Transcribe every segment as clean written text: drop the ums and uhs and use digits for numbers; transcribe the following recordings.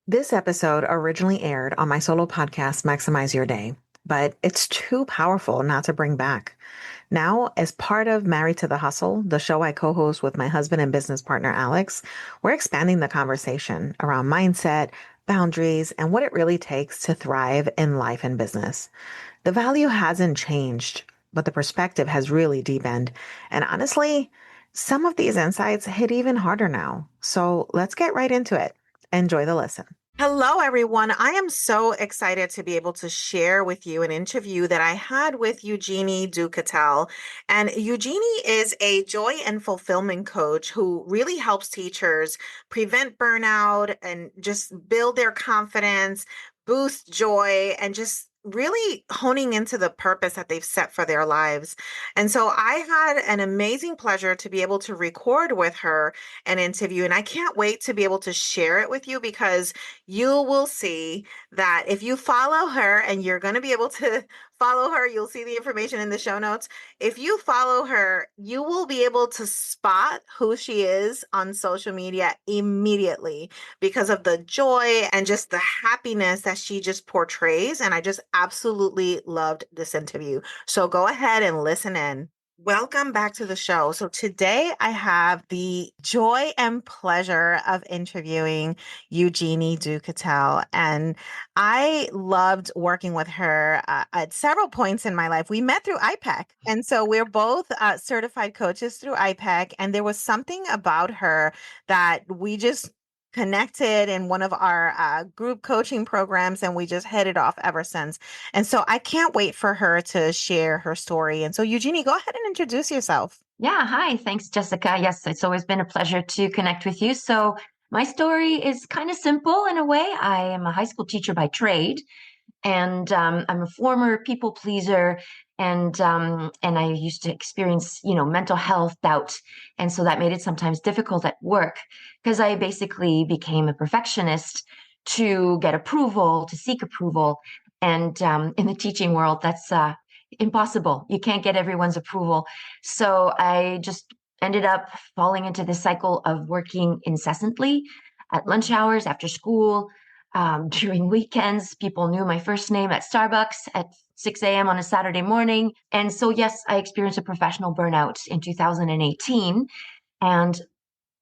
This episode originally aired on my solo podcast, Maximize Your Day, but it's too powerful not to bring back. Now, as part of Married to the Hustle, the show I co host with my husband and business partner, Alex, we're expanding the conversation around mindset, boundaries, and what it really takes to thrive in life and business. The value hasn't changed, but the perspective has really deepened. And honestly, some of these insights hit even harder now. So let's get right into it. Enjoy the listen. Hello, everyone. I am so excited to be able to share with you an interview that I had with Eugénie Ducatel. And Eugénie is a joy and fulfillment coach who really helps teachers prevent burnout and just build their confidence, boost joy, and just really honing into the purpose that they've set for their lives. And so I had an amazing pleasure to be able to record with her an interview, and I can't wait to be able to share it with you because you will see that if you follow her, and you're going to be able to follow her, you'll see the information in the show notes. If you follow her, you will be able to spot who she is on social media immediately because of the joy and just the happiness that she just portrays. And I just absolutely loved this interview. So go ahead and listen in. Welcome back to the show. So today I have the joy and pleasure of interviewing Eugénie Ducatel. And I loved working with her at several points in my life. We met through IPEC. And so we're both certified coaches through IPEC. And there was something about her that we just connected in one of our group coaching programs, and we just hit it off ever since. And so I can't wait for her to share her story. And so, Eugénie, go ahead and introduce yourself. Yeah, hi. Thanks, Jessica. Yes, it's always been a pleasure to connect with you. So, my story is kind of simple in a way. I am a high school teacher by trade, and I'm a former people pleaser, and I used to experience, mental health doubt, and so that made it sometimes difficult at work because I basically became a perfectionist to get approval, to seek approval, and in the teaching world, that's impossible. You can't get everyone's approval, so I just ended up falling into this cycle of working incessantly at lunch hours, after school, during weekends. People knew my first name at Starbucks at 6 a.m. on a Saturday morning. And so, yes, I experienced a professional burnout in 2018. And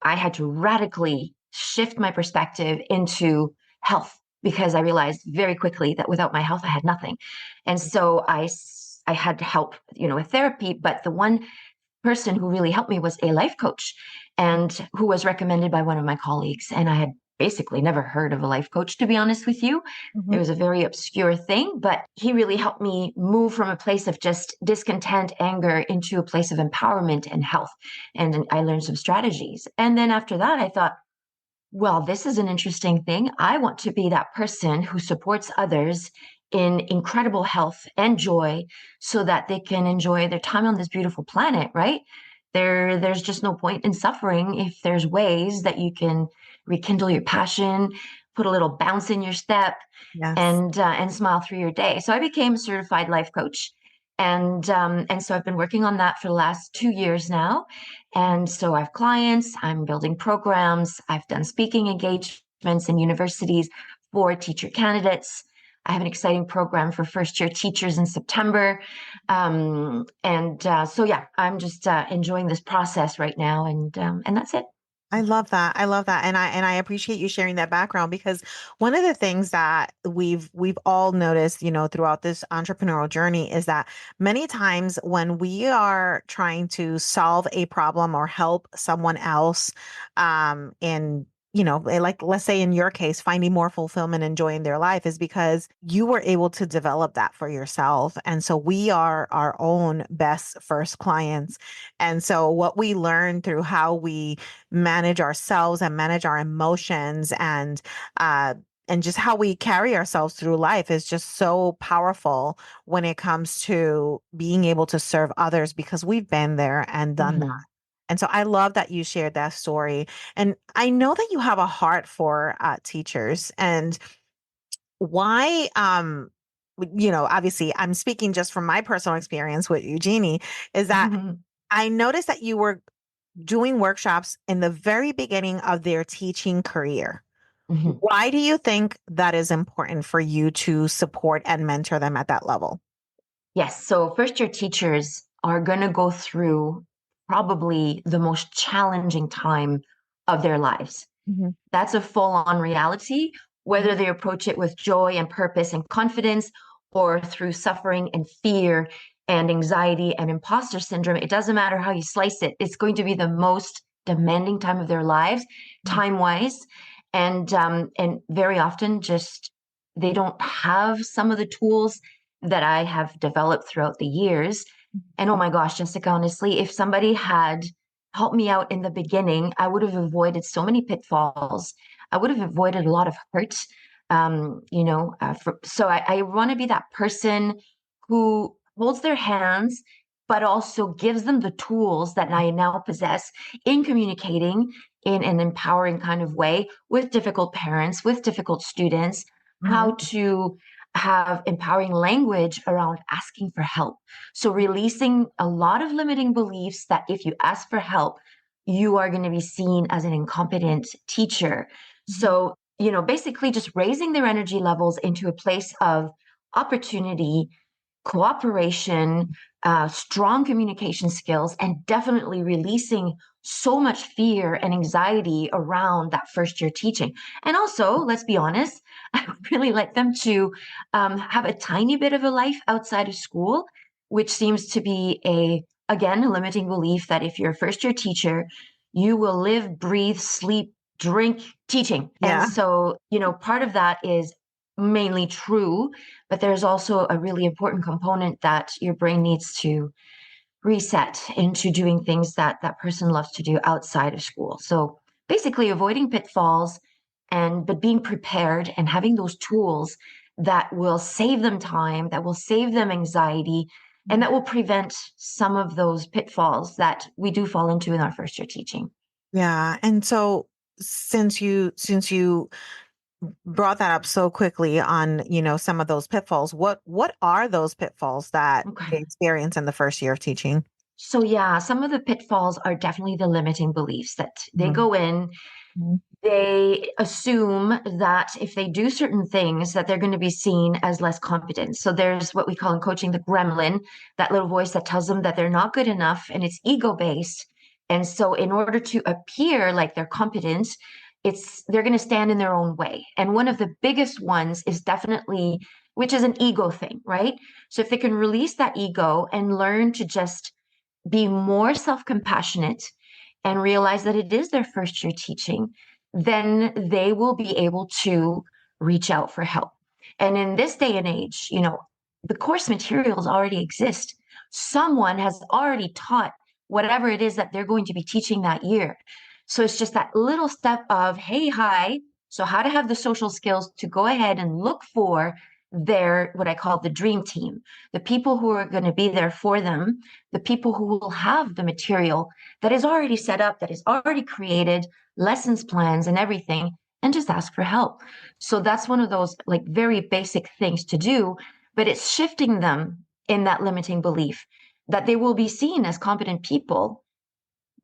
I had to radically shift my perspective into health because I realized very quickly that without my health, I had nothing. And so I had help, with therapy. But the one person who really helped me was a life coach, and who was recommended by one of my colleagues. And I had basically never heard of a life coach, to be honest with you. It Mhm. was a very obscure thing, but he really helped me move from a place of just discontent, anger, into a place of empowerment and health. And I learned some strategies. And then after that, I thought, well, this is an interesting thing. I want to be that person who supports others in incredible health and joy so that they can enjoy their time on this beautiful planet, right? There's just no point in suffering if there's ways that you can rekindle your passion, put a little bounce in your step, Yes. and smile through your day. So I became a certified life coach, and so I've been working on that for the last 2 years now. And so I have clients, I'm building programs, I've done speaking engagements in universities for teacher candidates. I have an exciting program for first year teachers in September. So yeah, I'm just enjoying this process right now, and that's it. I love that. I love that. And I appreciate you sharing that background because one of the things that we've all noticed, throughout this entrepreneurial journey is that many times when we are trying to solve a problem or help someone else in like let's say in your case, finding more fulfillment and joy in their life is because you were able to develop that for yourself. And so we are our own best first clients. And so what we learn through how we manage ourselves and manage our emotions and just how we carry ourselves through life is just so powerful when it comes to being able to serve others because we've been there and done that. Mhm. And so I love that you shared that story. And I know that you have a heart for teachers. And why obviously I'm speaking just from my personal experience with Eugénie, is that I noticed that you were doing workshops in the very beginning of their teaching career. Mhm. Why do you think that is important for you to support and mentor them at that level? Yes. So first year teachers are going to go through probably the most challenging time of their lives. Mhm. That's a full on reality, whether they approach it with joy and purpose and confidence or through suffering and fear and anxiety and imposter syndrome. It doesn't matter how you slice it, it's going to be the most demanding time of their lives, Mhm. time wise. And very often just they don't have some of the tools that I have developed throughout the years. And oh my gosh, Jessica, honestly, if somebody had helped me out in the beginning, I would have avoided so many pitfalls. I would have avoided a lot of hurt. So I want to be that person who holds their hands, but also gives them the tools that I now possess in communicating in an empowering kind of way with difficult parents, with difficult students, Mhm. how to have empowering language around asking for help. So, releasing a lot of limiting beliefs that if you ask for help, you are going to be seen as an incompetent teacher. Mhm. So, basically just raising their energy levels into a place of opportunity, cooperation, strong communication skills, and definitely releasing so much fear and anxiety around that first year teaching. And also, let's be honest, I would really like them to have a tiny bit of a life outside of school, which seems to be again, a limiting belief that if you're a first year teacher, you will live, breathe, sleep, drink teaching. And Yeah. so, part of that is mainly true, but there's also a really important component that your brain needs to reset into doing things that that person loves to do outside of school. So basically avoiding pitfalls but being prepared and having those tools that will save them time, that will save them anxiety, and that will prevent some of those pitfalls that we do fall into in our first year teaching. Yeah. And so since you brought that up so quickly on, some of those pitfalls, what are those pitfalls that they Okay. experience in the first year of teaching? So yeah, some of the pitfalls are definitely the limiting beliefs that they Mhm. go in. Mhm. They assume that if they do certain things that they're going to be seen as less competent. So there's what we call in coaching the gremlin, that little voice that tells them that they're not good enough, and it's ego based. And so in order to appear like they're competent, they're going to stand in their own way. And one of the biggest ones is definitely, which is an ego thing, right? So if they can release that ego and learn to just be more self-compassionate and realize that it is their first year teaching, then they will be able to reach out for help. And in this day and age, the course materials already exist. Someone has already taught whatever it is that they're going to be teaching that year. So it's just that little step of, hey, hi. So, how to have the social skills to go ahead and look for what I call the dream team, the people who are going to be there for them, the people who will have the material that is already set up, that is already created, lessons plans and everything, and just ask for help. So that's one of those like very basic things to do, but it's shifting them in that limiting belief that they will be seen as competent people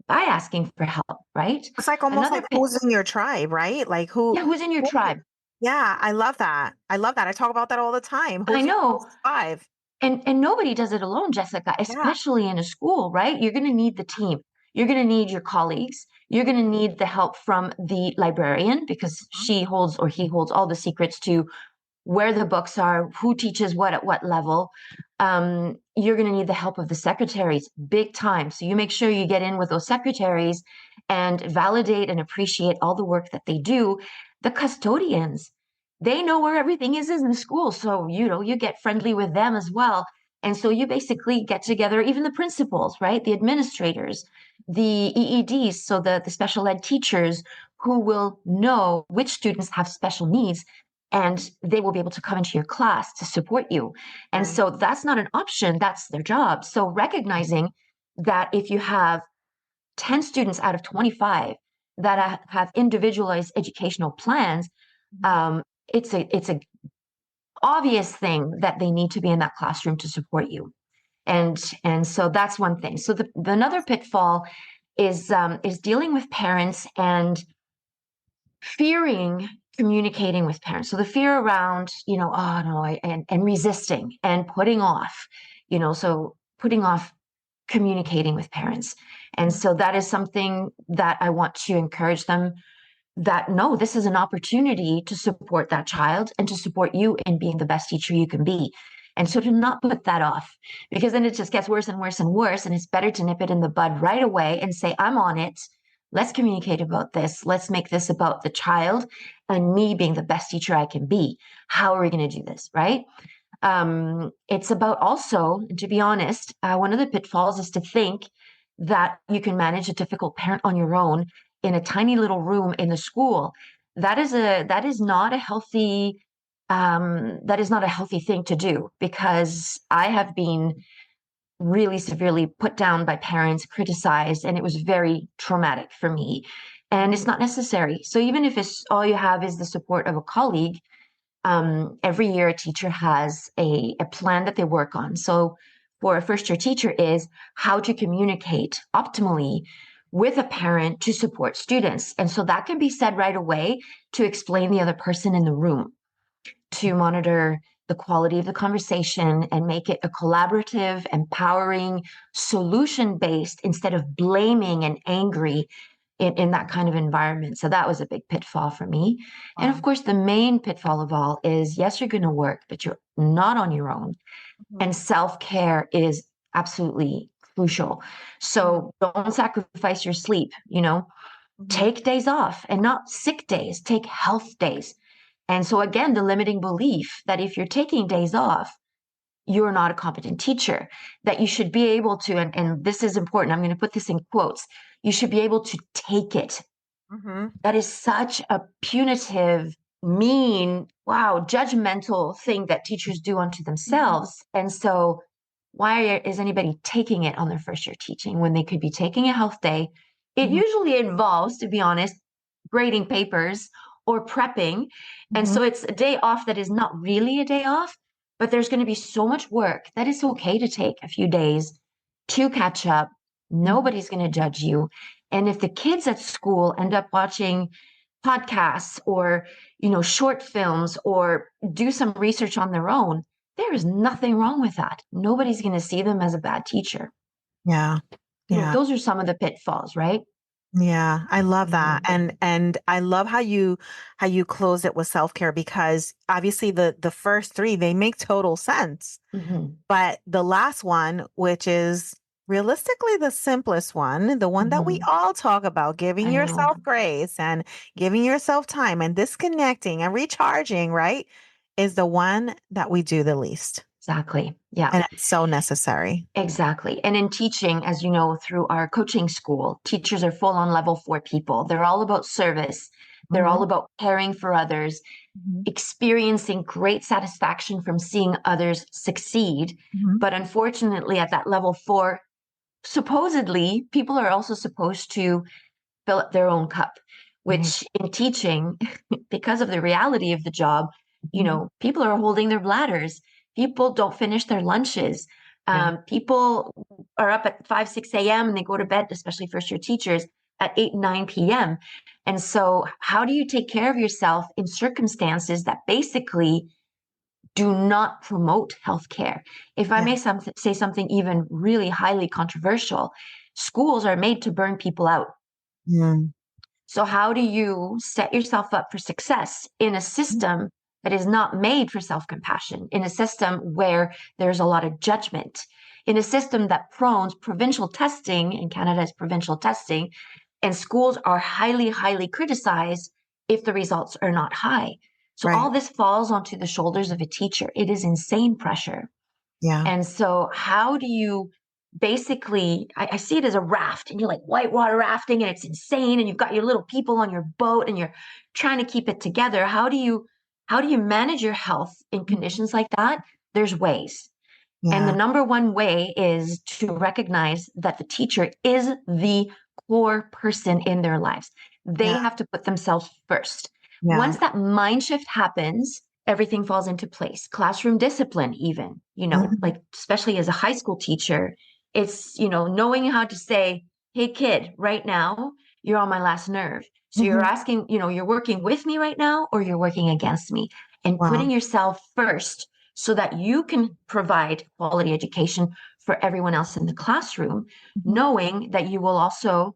by asking for help, right? It's like almost Another like who's in your tribe, right? Like yeah, who's in your who tribe? yeah, I love that. I love that. I talk about that all the time. I Who's your know. closest five? And nobody does it alone, Jessica, Yeah. especially in a school, right? You're going to need the team. You're going to need your colleagues. You're going to need the help from the librarian because Mhm. she holds or he holds all the secrets to where the books are, who teaches what at what level. You're going to need the help of the secretaries big time. So you make sure you get in with those secretaries and validate and appreciate all the work that they do. The custodians, they know where everything is in the school. So, you get friendly with them as well. And so you basically get together, even the principals, right? The administrators, the EEDs, so the special ed teachers who will know which students have special needs and they will be able to come into your class to support you. And Right. so that's not an option, that's their job. So recognizing that if you have 10 students out of 25 that have individualized educational plans, Mhm. um, it's a obvious thing that they need to be in that classroom to support you. And so that's one thing. So the another pitfall is dealing with parents and fearing communicating with parents. So the fear around, oh no, and resisting and putting off, so putting off communicating with parents. And so that is something that I want to encourage them, that no, this is an opportunity to support that child and to support you in being the best teacher you can be. And so to not put that off, because then it just gets worse and worse and worse. And it's better to nip it in the bud right away and say, I'm on it. Let's communicate about this. Let's make this about the child and me being the best teacher I can be. How are we going to do this? Right. It's about also, to be honest, one of the pitfalls is to think that you can manage a difficult parent on your own in a tiny little room in the school. That is not a healthy thing to do, because I have been really severely put down by parents, criticized, and it was very traumatic for me. And it's not necessary. So even if it's all you have is the support of a colleague, every year a teacher has a plan that they work on. So for a first year teacher is how to communicate optimally with a parent to support students. And so that can be said right away to explain the other person in the room, to monitor the quality of the conversation and make it a collaborative, empowering, solution-based instead of blaming and angry in that kind of environment. So that was a big pitfall for me. Wow. And of course, the main pitfall of all is, yes, you're going to work, but you're not on your own. And self-care is absolutely crucial. So don't sacrifice your sleep, take days off, and not sick days, take health days. And so again, the limiting belief that if you're taking days off, you're not a competent teacher, that you should be able to, and this is important, I'm going to put this in quotes, you should be able to take it. That is such a punitive, mean, wow, judgmental thing that teachers do unto themselves. And so why is anybody taking it on their first year teaching when they could be taking a health day? It usually involves, to be honest, grading papers or prepping. And so it's a day off that is not really a day off, but there's going to be so much work that it's okay to take a few days to catch up. Nobody's going to judge you. And if the kids at school end up watching podcasts or, short films or do some research on their own, there is nothing wrong with that. Nobody's going to see them as a bad teacher. Yeah. Yeah. Those are some of the pitfalls, right? Yeah, I love that. And I love how you close it with self-care, because obviously the first three, they make total sense. But the last one, which is realistically the simplest one, the one that we all talk about, giving I know. yourself grace and giving yourself time and disconnecting and recharging, right? Is the one that we do the least. Exactly. Yeah. And it's so necessary. Exactly. And in teaching, as you know, through our coaching school, teachers are full on level 4 people. They're all about service. They're all about caring for others, experiencing great satisfaction from seeing others succeed. But unfortunately, at that level 4, supposedly, people are also supposed to fill up their own cup, which in teaching, because of the reality of the job, people are holding their bladders. People don't finish their lunches. People are up at 5, 6 a.m. and they go to bed, especially first year teachers, at 8, 9 p.m. And so how do you take care of yourself in circumstances that basically do not promote healthcare? If I may say something even really highly controversial, schools are made to burn people out. So how do you set yourself up for success in a system that is not made for self-compassion, in a system where there's a lot of judgment, in a system that promotes provincial testing, in Canada is provincial testing, and schools are highly, highly criticized if the results are not high. So all this falls onto the shoulders of a teacher. It is insane pressure. Yeah. And so how do you basically, I see it as a raft, and you're like whitewater rafting and it's insane, and you've got your little people on your boat and you're trying to keep it together. How do you manage your health in conditions like that? There's ways. And the number one way is to recognize that the teacher is the core person in their lives. They have to put themselves first. Once that mind shift happens, everything falls into place. Classroom discipline, even, like, especially as a high school teacher, it's, knowing how to say, hey, kid, right now, you're on my last nerve. So you're Hmm. asking, you're working with me right now or you're working against me, and Wow. putting yourself first so that you can provide quality education for everyone else in the classroom, Hmm. knowing that you will also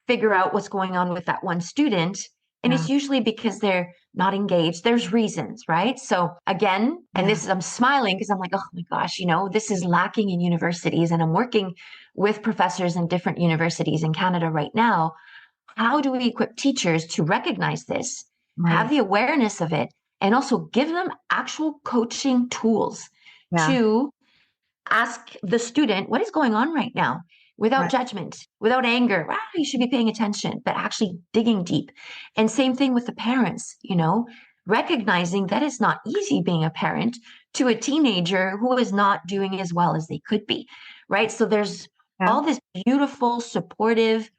figure out what's going on with that one student. And Yeah. it's usually because they're not engaged. There's reasons, right? So again, and Yeah. this is, I'm smiling because I'm like, oh my gosh, this is lacking in universities. And I'm working with professors in different universities in Canada right now. How do we equip teachers to recognize this, have Right. the awareness of it, and also give them actual coaching tools Yeah. to ask the student what is going on right now without Right. judgment, without anger. Wow, you should be paying attention, but actually digging deep. And same thing with the parents, recognizing that it's not easy being a parent to a teenager who is not doing as well as they could be, right? So there's Yeah. all this beautiful, supportive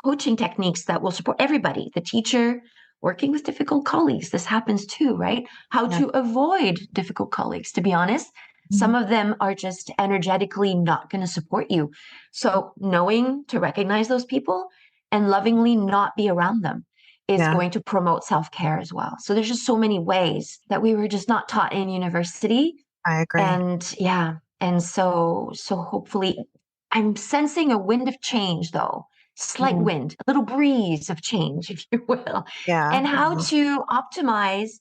coaching techniques that will support everybody, the teacher, working with difficult colleagues. This happens too, right? How Yeah. to avoid difficult colleagues. To be honest, Hmm. some of them are just energetically not going to support you. So knowing to recognize those people and lovingly not be around them is Yeah. going to promote self-care as well. So there's just so many ways that we were just not taught in university. I agree. And yeah, and so hopefully I'm sensing a wind of change though, slight Mm. wind, a little breeze of change, if you will, Yeah. and how to optimize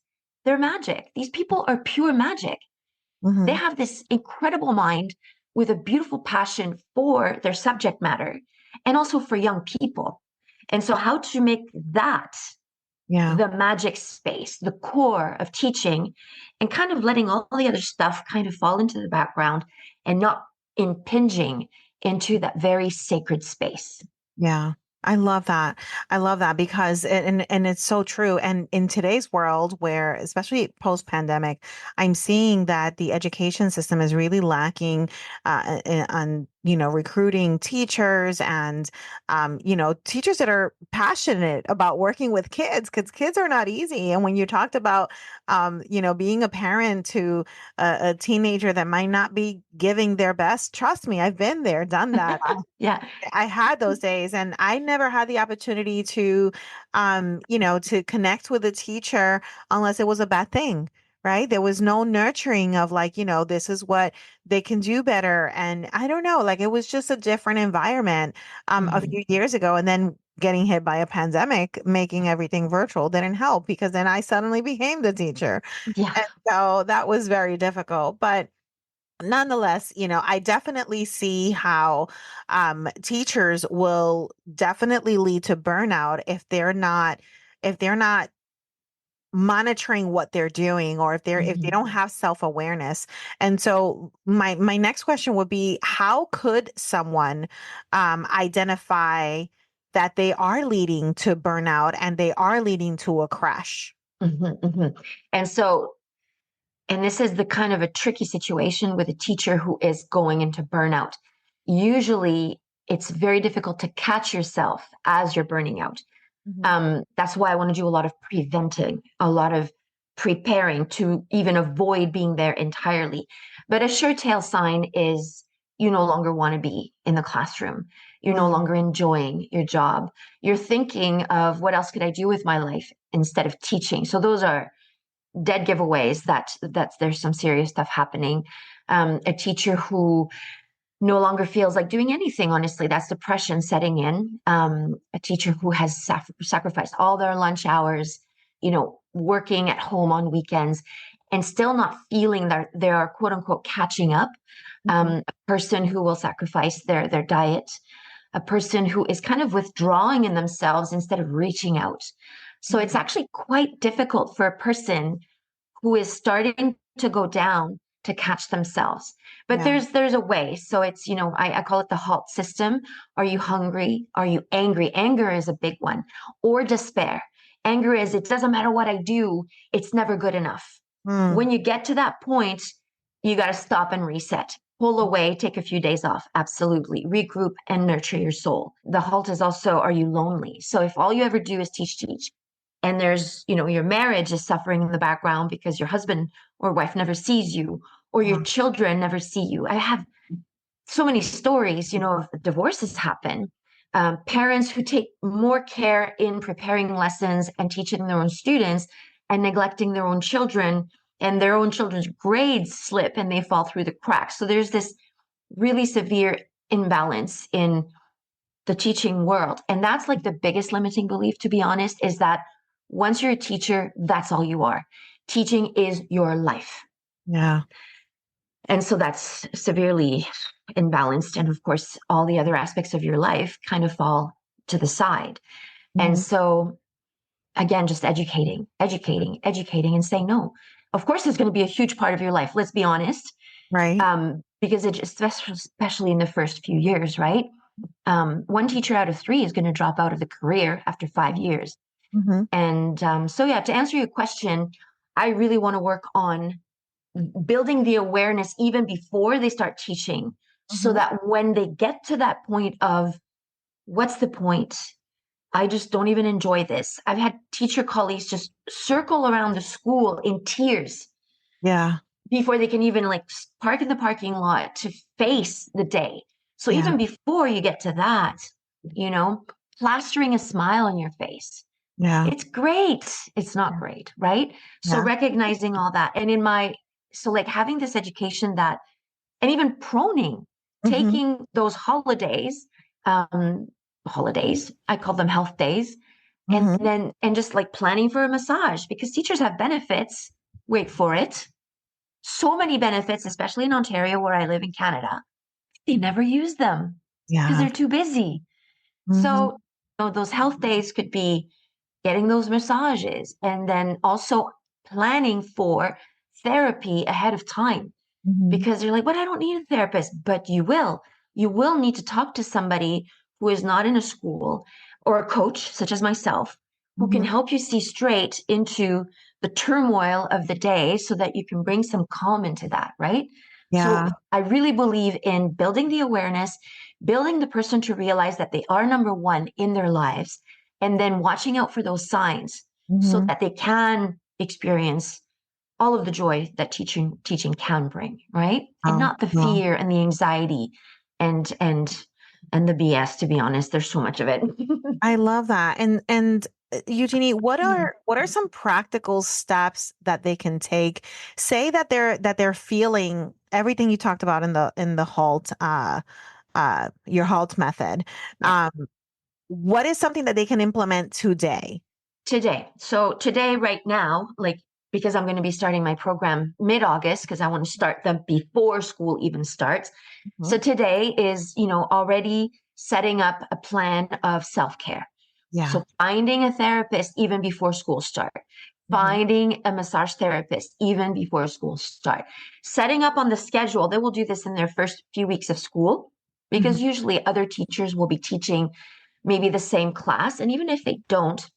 their magic. These people are pure magic. They Hmm. have this incredible mind with a beautiful passion for their subject matter and also for young people. And so how to make that Yeah. the magic space, the core of teaching, and kind of letting all the other stuff kind of fall into the background and not impinging into that very sacred space. Yeah. I love that. I love that because and it's so true. And in today's world where especially post pandemic, I'm seeing that the education system is really lacking on recruiting teachers and teachers that are passionate about working with kids because kids are not easy. And when you talked about being a parent to a teenager that might not be giving their best, trust me, I've been there, done that. Yeah. I had those days and I never had the opportunity to to connect with a teacher unless it was a bad thing, right? There was no nurturing of like, this is what they can do better. And I don't know, like it was just a different environment a Mhm. few years ago. And then getting hit by a pandemic, making everything virtual didn't help because then I suddenly became the teacher. Yeah. And so that was very difficult. But nonetheless, I definitely see how teachers will definitely lead to burnout if they're not monitoring what they're doing or if they don't Mhm. have self-awareness. And so my next question would be how could someone identify that they are leading to burnout and they are leading to a crash? Mhm. Mhm. And so, and this is the kind of a tricky situation with a teacher who is going into burnout. Usually, it's very difficult to catch yourself as you're burning out. Hmm. That's why I want to do a lot of preventing, a lot of preparing to even avoid being there entirely. But a sure tail sign is you no longer want to be in the classroom. You're no Mm. longer enjoying your job. You're thinking of what else could I do with my life instead of teaching. So those are dead giveaways that there's some serious stuff happening. A teacher who no longer feels like doing anything, honestly. That's depression setting in. A teacher who has sacrificed all their lunch hours, working at home on weekends and still not feeling that they are quote unquote catching up. Mhm. A person who will sacrifice their diet, a person who is kind of withdrawing in themselves instead of reaching out. So it's Mhm. actually quite difficult for a person who is starting to go down to catch themselves. But Yeah. there's a way. So it's, I call it the HALT system. Are you hungry? Are you angry? Anger is a big one. Or despair. Anger is it doesn't matter what I do, it's never good enough. Mm. When you get to that point, you got to stop and reset. Pull away, take a few days off. Absolutely. Regroup and nurture your soul. The HALT is also, are you lonely? So if all you ever do is teach, and there's your marriage is suffering in the background because your husband or wife never sees you or your Yeah. children never see you. I have so many stories of divorces happen parents who take more care in preparing lessons and teaching their own students and neglecting their own children, and their own children's grades slip and they fall through the cracks. So there's this really severe imbalance in the teaching world. And that's like the biggest limiting belief, to be honest, is that once you're a teacher, that's all you are. Teaching is your life. Yeah. And so that's severely imbalanced. And of course, all the other aspects of your life kind of fall to the side. And Mhm. so, again, just educating, and saying no. Of course, there's going to be a huge part of your life. Let's be honest, Right. because it just, especially in the first few years, right? One teacher out of three is going to drop out of the career after 5 years. Hmm. And so, yeah, to answer your question, I really want to work on building the awareness even before they start teaching, so Hmm. that when they get to that point of what's the point? I just don't even enjoy this. I've had teacher colleagues just circle around the school in tears Yeah. before they can even like park in the parking lot to face the day. So Yeah. even before you get to that, you know, plastering a smile on your face. Yeah. It's great. It's not Yeah. great, right? So Yeah. recognizing all that. And so like having this education that, and even proning, Hmm. taking those um, holidays, I call them health days, Hmm. and just like planning for a massage, because teachers have benefits. Wait for it. So many benefits, especially in Ontario, where I live in Canada. They never use them because Yeah. they're too busy. Hmm. So, those health days could be getting those massages, and then also planning for therapy ahead of time, Hmm. because you're like, but I don't need a therapist. But you will. You will need to talk to somebody who is not in a school, or a coach, such as myself, who can Hmm. help you see straight into the turmoil of the day so that you can bring some calm into that, right? So Yeah. I really believe in building the awareness, building the person to realize that they are number one in their lives, and then watching out for those signs so Hmm. that they can experience all of the joy that teaching can bring, right? And Oh, not the well, fear and the anxiety and and and the BS, to be honest. There's so much of it. I love that. And Eugenie, what are some practical steps that they can take? Say that they're feeling everything you talked about in the halt your halt method. Yeah. Um, what is something that they can implement today? Today. So today, right now, like, because I'm going to be starting my program mid-August, because I want to start them before school even starts. So Mhm. today is, already setting up a plan of self-care. Yeah. So finding a therapist even before school start, Hmm. finding a massage therapist even before school start, setting up on the schedule. They will do this in their first few weeks of school, Hmm. because usually other teachers will be teaching maybe the same class. And even if they don't,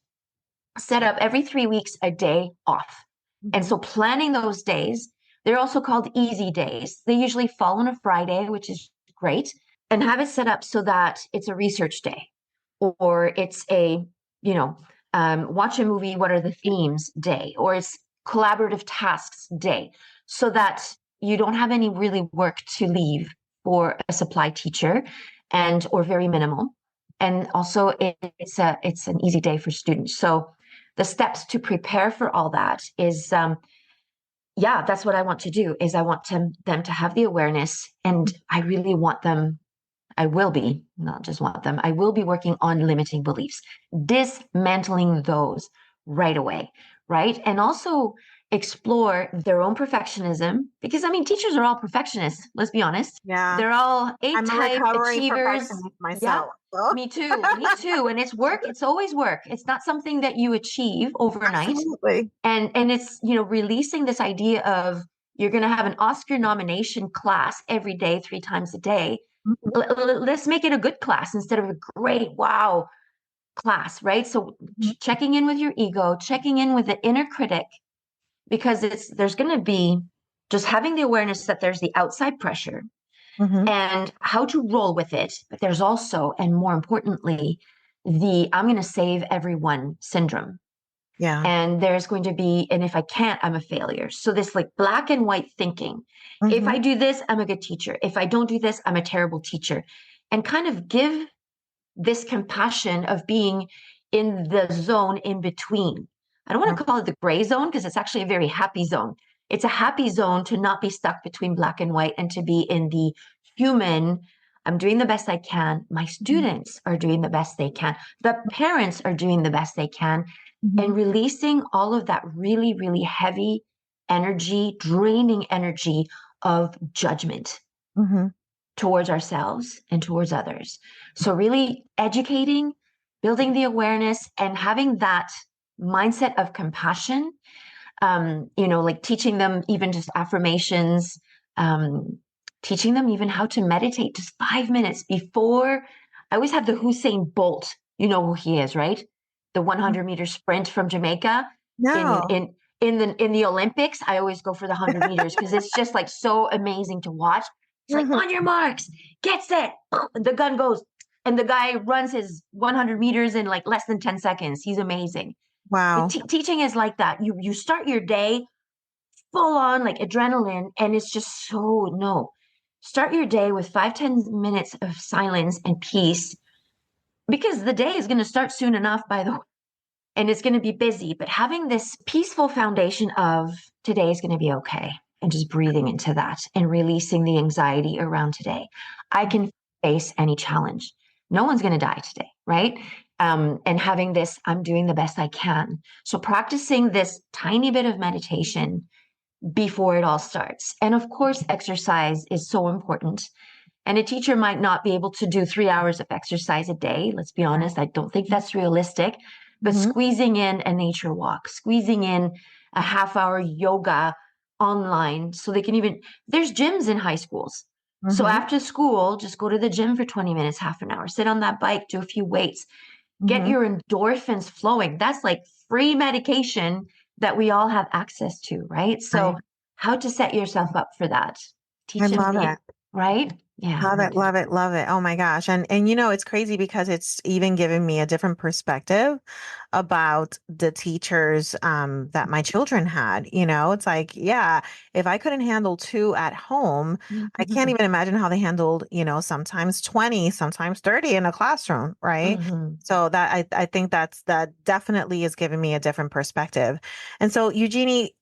set up every 3 weeks a day off. And Hmm. so planning those days, they're also called easy days. They usually fall on a Friday, which is great, and have it set up so that it's a research day, or it's a, you know, watch a movie, what are the themes day, or it's collaborative tasks day, so that you don't have any really work to leave for a supply teacher, and or very minimal. And also it's an easy day for students. So the steps to prepare for all that is, yeah, that's what I want to do. Is I want them to have the awareness, and I really want them, I will be, not just want them, I will be working on limiting beliefs, dismantling those right away, right? And also explore their own perfectionism, because I mean, teachers are all perfectionists, let's be honest. Yeah. They're all A I'm a type recovering achievers. perfectionist Yeah, myself. So. me too, me too. And it's work, it's always work. It's not something that you achieve overnight. Absolutely. And it's, releasing this idea of you're going to have an Oscar nomination class every day, 3 times a day. Mhm. Let's make it a good class instead of a great wow class, right? So Mhm. checking in with your ego, checking in with the inner critic, because there's going to be just having the awareness that there's the outside pressure Mhm. and how to roll with it. But there's also, and more importantly, the I'm going to save everyone syndrome. Yeah. And there's going to be, and if I can't, I'm a failure. So this like black and white thinking. If Mhm. I do this, I'm a good teacher. If I don't do this, I'm a terrible teacher. And kind of give this compassion of being in the zone in between. I don't want to call it the gray zone because it's actually a very happy zone. It's a happy zone to not be stuck between black and white and to be in the human. I'm doing the best I can. My students are doing the best they can. The parents are doing the best they can. Mm-hmm. And releasing all of that really, really heavy energy, draining energy of judgment Mm-hmm. towards ourselves and towards others. So, really educating, building the awareness, and having that mindset of compassion, like teaching them even just affirmations, um, teaching them even how to meditate just 5 minutes before. I always have the Hussein Bolt, you know who he is, right? The 100-meter sprint from Jamaica in No. in in the Olympics. I always go for the 100 meters because it's just like so amazing to watch. It's like, Mhm. on your marks, get set. The gun goes, and the guy runs his 100 meters in like less than 10 seconds. He's amazing. But Wow. teaching is like that. You start your day full on like adrenaline, and it's just so no. Start your day with 5-10 minutes of silence and peace because the day is going to start soon enough, by the way, and it's going to be busy. But having this peaceful foundation of today is going to be okay, and just breathing into that and releasing the anxiety around today. I can face any challenge. No one's going to die today, right? And having this, I'm doing the best I can. So practicing this tiny bit of meditation before it all starts. And of course, exercise is so important. And a teacher might not be able to do 3 hours of exercise a day. Let's be honest, I don't think that's realistic. But Mm-hmm. squeezing in a nature walk, squeezing in a half-hour yoga online so they can even, there's gyms in high schools. So Mm-hmm. after school, just go to the gym for 20 minutes, half an hour, sit on that bike, do a few weights, get Mm-hmm. your endorphins flowing. That's like free medication that we all have access to, right? So, Right. how to set yourself up for that? I Teaching love me, it. right? Yeah. Love it, love it, love it. Oh my gosh. And it's crazy because it's even given me a different perspective about the teachers that my children had. It's like, yeah, if I couldn't handle two at home, I can't even imagine how they handled, sometimes 20, sometimes 30 in a classroom, right? Hmm. So I think that definitely is giving me a different perspective. And so Eugenie,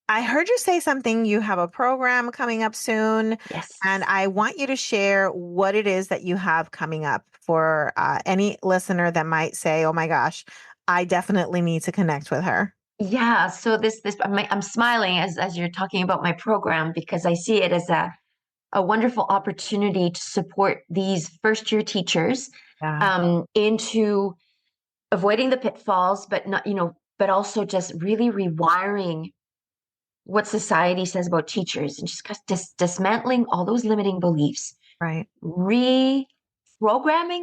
I heard you say something. You have a program coming up soon, and Yes. I want you to share what it is that you have coming up for any listener that might say, "Oh my gosh, I definitely need to connect with her." Yeah. So I'm smiling as you're talking about my program because I see it as a wonderful opportunity to support these first year teachers Yeah, into avoiding the pitfalls, but not, but also just really rewiring what society says about teachers and just dismantling all those limiting beliefs, right. reprogramming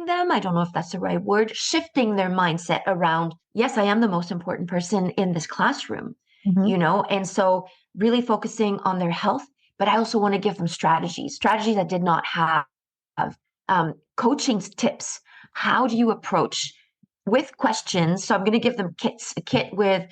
them. I don't know if that's the right word, shifting their mindset around, yes, I am the most important person in this classroom, Hmm. and so really focusing on their health. But I also want to give them strategies I did not have, coaching tips. How do you approach with questions? So I'm going to give them a kit with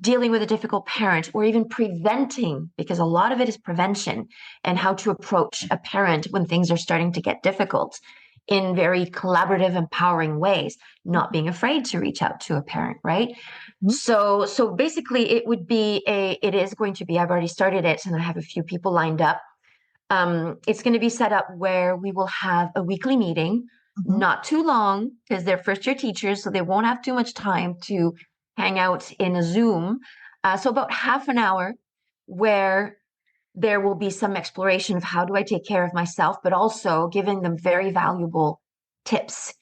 dealing with a difficult parent or even preventing, because a lot of it is prevention and how to approach a parent when things are starting to get difficult in very collaborative, empowering ways, not being afraid to reach out to a parent, right? Hmm. So basically it is going to be, I've already started it and I have a few people lined up. It's going to be set up where we will have a weekly meeting, Hmm. not too long because they're first year teachers, so they won't have too much time to hang out in a Zoom. So about half an hour where there will be some exploration of how do I take care of myself, but also giving them very valuable tips,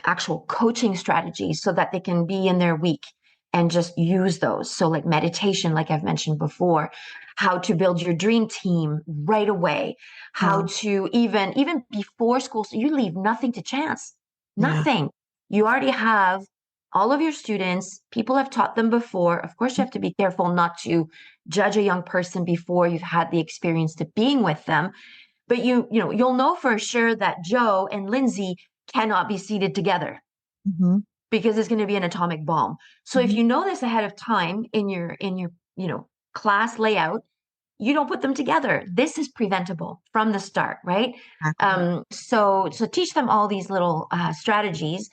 actual coaching strategies so that they can be in their week and just use those. So like meditation, like I've mentioned before, how to build your dream team right away, how Wow. to even before school, so you leave nothing to chance. Yeah. Nothing. You already have all of your students, people have taught them before. Of course, you have to be careful not to judge a young person before you've had the experience to being with them. But you'll know for sure that Joe and Lindsay cannot be seated together Hmm. because it's going to be an atomic bomb. So if Hmm. you know this ahead of time in your class layout, you don't put them together. This is preventable from the start, right? Exactly. So teach them all these little strategies,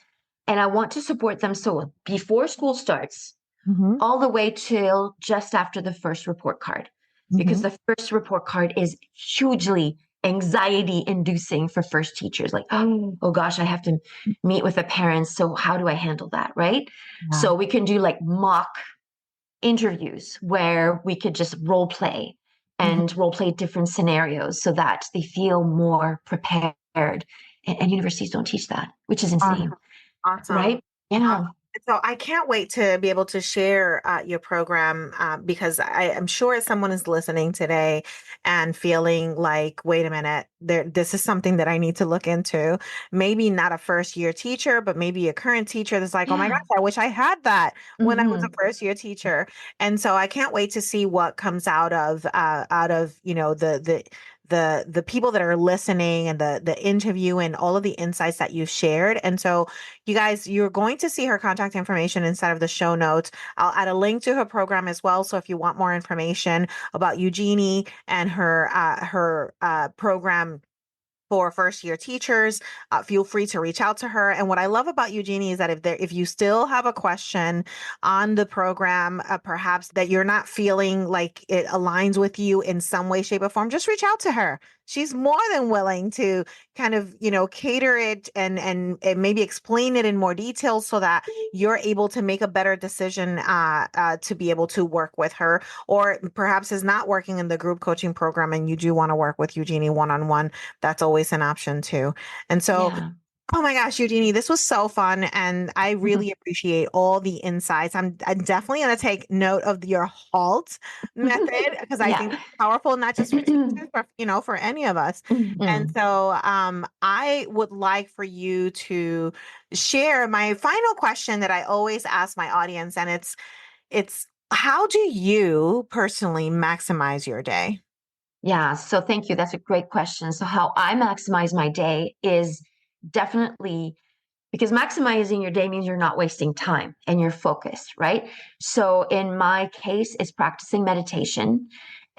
and I want to support them so before school starts, Hmm. all the way till just after the first report card, because Hmm. the first report card is hugely anxiety inducing for first teachers. Like, oh gosh, I have to meet with the parents. So how do I handle that? Right. Yeah. So we can do like mock interviews where we could just role play Hmm. and role play different scenarios so that they feel more prepared. And universities don't teach that, which is insane, Awesome. Awesome. right? Yeah. So I can't wait to be able to share your program because I'm sure someone is listening today and feeling like, wait a minute, this is something that I need to look into. Maybe not a first year teacher, but maybe a current teacher that's like, oh my Yeah. gosh, I wish I had that when I was a Hmm. first year teacher. And so I can't wait to see what comes out of the people that are listening and the interview and all of the insights that you've shared. And so you guys, you're going to see her contact information inside of the show notes. I'll add a link to her program as well. So if you want more information about Eugénie and her program for first year teachers, feel free to reach out to her. And what I love about Eugénie is that if you still have a question on the program, perhaps that you're not feeling like it aligns with you in some way, shape, or form, just reach out to her. She's more than willing to kind of, cater it and maybe explain it in more detail so that you're able to make a better decision to be able to work with her. Or perhaps is not working in the group coaching program and you do want to work with Eugénie one on one, that's always an option too. And so, Yeah. oh my gosh, Eugénie, this was so fun. And I really appreciate all the insights. I'm definitely going to take note of your HALT method because I think Yeah. it's powerful, not just for teachers, but, for any of us. And Mhm. so I would like for you to share my final question that I always ask my audience. And it's how do you personally maximize your day? Yeah, so thank you. That's a great question. So, how I maximize my day is definitely because maximizing your day means you're not wasting time and you're focused, right? So, in my case, it's practicing meditation,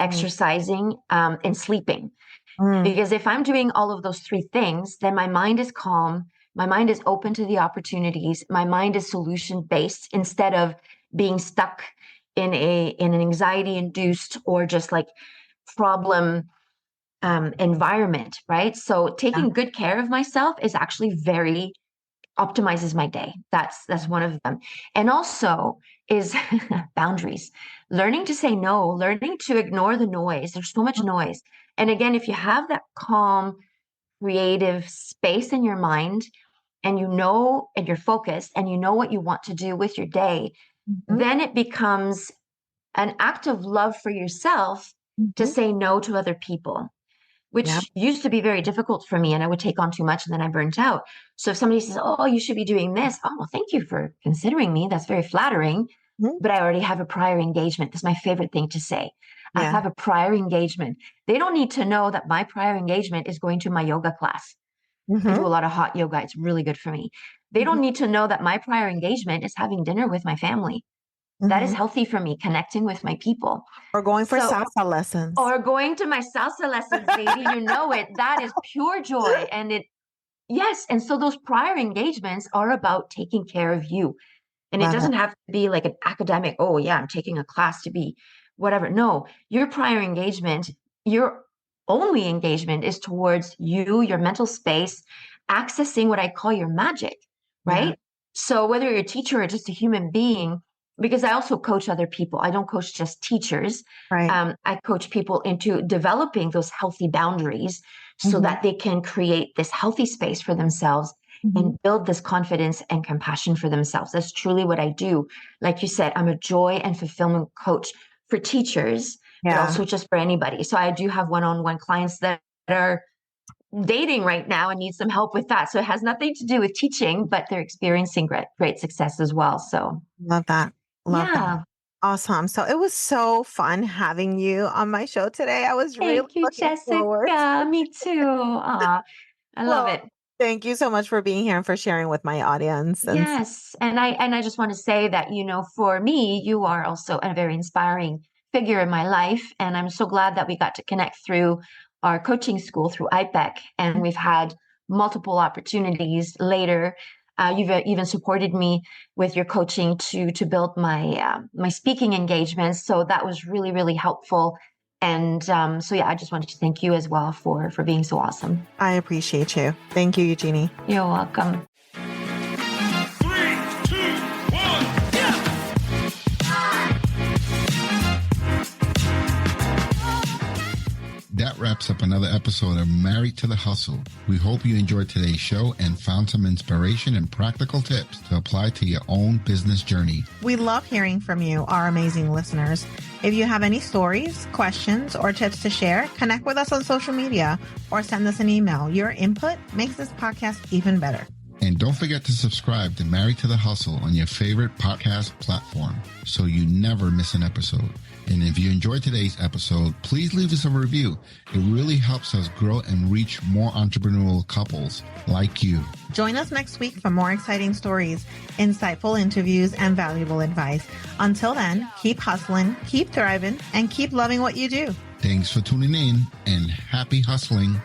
Mm, exercising, and sleeping. mm, Because if I'm doing all of those three things, then my mind is calm, my mind is open to the opportunities, my mind is solution based instead of being stuck in an anxiety induced or just like problem environment, right? So yeah, taking good care of myself is actually very optimizes my day. That's mm, one of them. And also is boundaries. Learning to say no, learning to ignore the noise. There's so much noise. And again, if you have that calm, creative space in your mind and and you're focused and you know what you want to do with your day, mhm, then it becomes an act of love for yourself to mhm. say no to other people, Yeah. which used to be very difficult for me. And I would take on too much and then I burnt out. So if somebody says, oh, you should be doing this, oh, well, thank you for considering me. That's very flattering. Mhm. But I already have a prior engagement. That's my favorite thing to say. I Yeah. have a prior engagement. They don't need to know that my prior engagement is going to my yoga class. I do Mhm, a lot of hot yoga. It's really good for me. They mhm, don't need to know that my prior engagement is having dinner with my family. That is mhm. healthy for me, connecting with my people. Or going for So salsa lessons. or going to my salsa lessons, baby. You know it. That is pure joy. Yes. And so those prior engagements are about taking care of you. And it Love it. doesn't have to be like an academic, oh, yeah, I'm taking a class to be whatever. No, your prior engagement, your only engagement is towards you, your mental space, accessing what I call your magic, Yeah. right? So whether you're a teacher or just a human being, because I also coach other people, I don't coach just teachers. Right. I coach people into developing those healthy boundaries so Mhm, that they can create this healthy space for themselves mhm. and build this confidence and compassion for themselves. That's truly what I do. Like you said, I'm a joy and fulfillment coach for teachers, but Yeah. also just for anybody. So I do have one-on-one clients that are dating right now and need some help with that. So it has nothing to do with teaching, but they're experiencing great success as well. So Love that. Love that. yeah. Awesome. So it was so fun having you on my show today. I was really Thank you, looking forward. Jessica. Me too. I love Well, it. thank you so much for being here and for sharing with my audience. Yes. And I just want to say that, for me, you are also a very inspiring figure in my life. And I'm so glad that we got to connect through our coaching school through IPEC. And we've had multiple opportunities later. You've even supported me with your coaching to build my speaking engagements. So that was really, really helpful. And so, yeah, I just wanted to thank you as well for being so awesome. I appreciate you. Thank you, Eugénie. You're welcome. That wraps up another episode of Married to the Hustle. We hope you enjoyed today's show and found some inspiration and practical tips to apply to your own business journey. We love hearing from you, our amazing listeners. If you have any stories, questions, or tips to share, connect with us on social media or send us an email. Your input makes this podcast even better. And don't forget to subscribe to Married to the Hustle on your favorite podcast platform so you never miss an episode. And if you enjoyed today's episode, please leave us a review. It really helps us grow and reach more entrepreneurial couples like you. Join us next week for more exciting stories, insightful interviews, and valuable advice. Until then, keep hustling, keep thriving, and keep loving what you do. Thanks for tuning in and happy hustling.